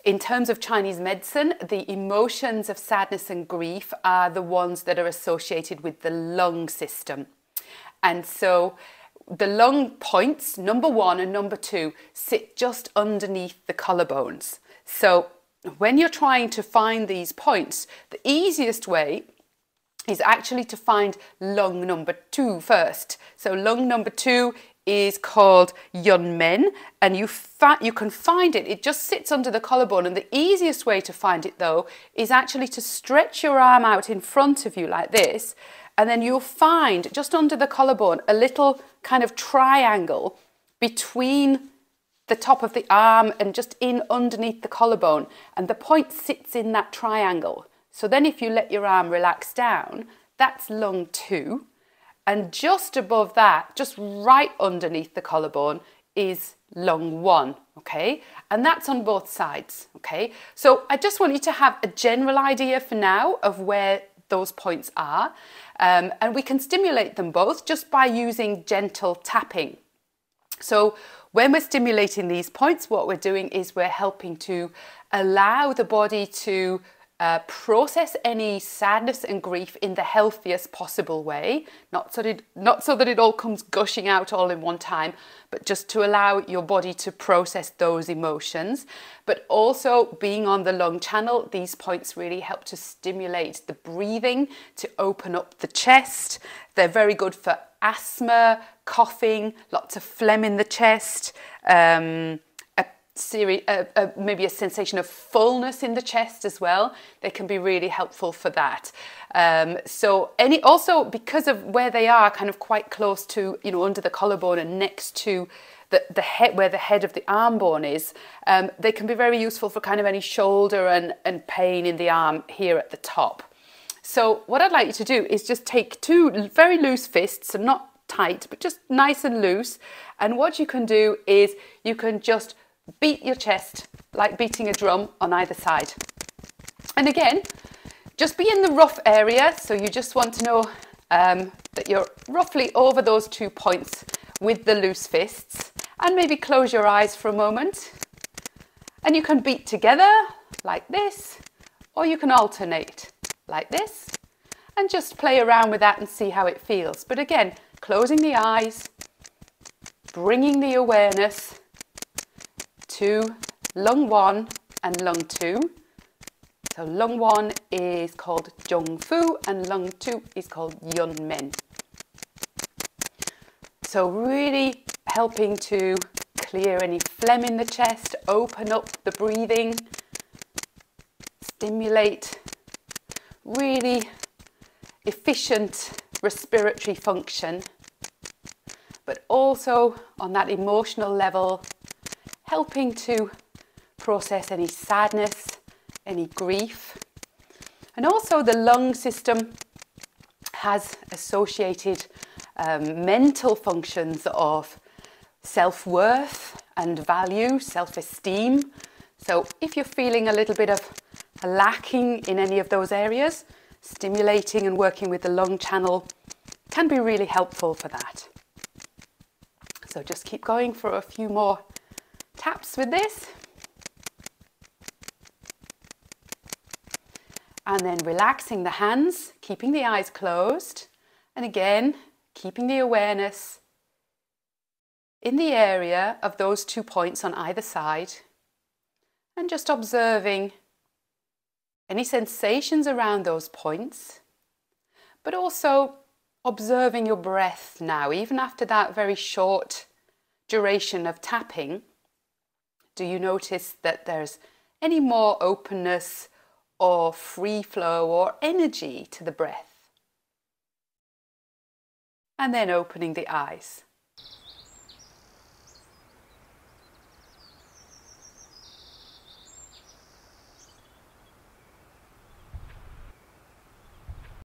in terms of Chinese medicine, the emotions of sadness and grief are the ones that are associated with the lung system. And so the lung points, number 1 and number 2, sit just underneath the collarbones. So when you're trying to find these points, the easiest way is actually to find lung number 2 first. So lung number 2 is called Yunmen, and you can find it. It just sits under the collarbone, and the easiest way to find it though is actually to stretch your arm out in front of you like this, and then you'll find just under the collarbone a little kind of triangle between the top of the arm and just in underneath the collarbone, and the point sits in that triangle. So then if you let your arm relax down, that's lung 2. And just above that, just right underneath the collarbone, is lung 1, okay? And that's on both sides, okay? So I just want you to have a general idea for now of where those points are. And we can stimulate them both just by using gentle tapping. So when we're stimulating these points, what we're doing is we're helping to allow the body to process any sadness and grief in the healthiest possible way, not so that it all comes gushing out all in one time, but just to allow your body to process those emotions. But also being on the lung channel, these points really help to stimulate the breathing, to open up the chest. They're very good for asthma, coughing, lots of phlegm in the chest, maybe a sensation of fullness in the chest as well. They can be really helpful for that. Also because of where they are kind of quite close to, under the collarbone and next to the head, where the head of the arm bone is, they can be very useful for kind of any shoulder and pain in the arm here at the top. So what I'd like you to do is just take 2 very loose fists, so not tight, but just nice and loose. And what you can do is you can just beat your chest like beating a drum on either side. And again, just be in the rough area. So you just want to know that you're roughly over those 2 points with the loose fists, and maybe close your eyes for a moment. And you can beat together like this, or you can alternate like this, and just play around with that and see how it feels. But again, closing the eyes, bringing the awareness to lung 1 and lung 2. So lung 1 is called Zhongfu and lung 2 is called Yunmen. So really helping to clear any phlegm in the chest, open up the breathing, stimulate really efficient respiratory function, but also on that emotional level, helping to process any sadness, any grief. And also the lung system has associated mental functions of self-worth and value, self-esteem. So if you're feeling a little bit of lacking in any of those areas, stimulating and working with the lung channel can be really helpful for that. So just keep going for a few more taps with this. And then relaxing the hands, keeping the eyes closed. And again, keeping the awareness in the area of those 2 points on either side. And just observing any sensations around those points. But also observing your breath now, even after that very short duration of tapping. Do you notice that there's any more openness or free flow or energy to the breath? And then opening the eyes.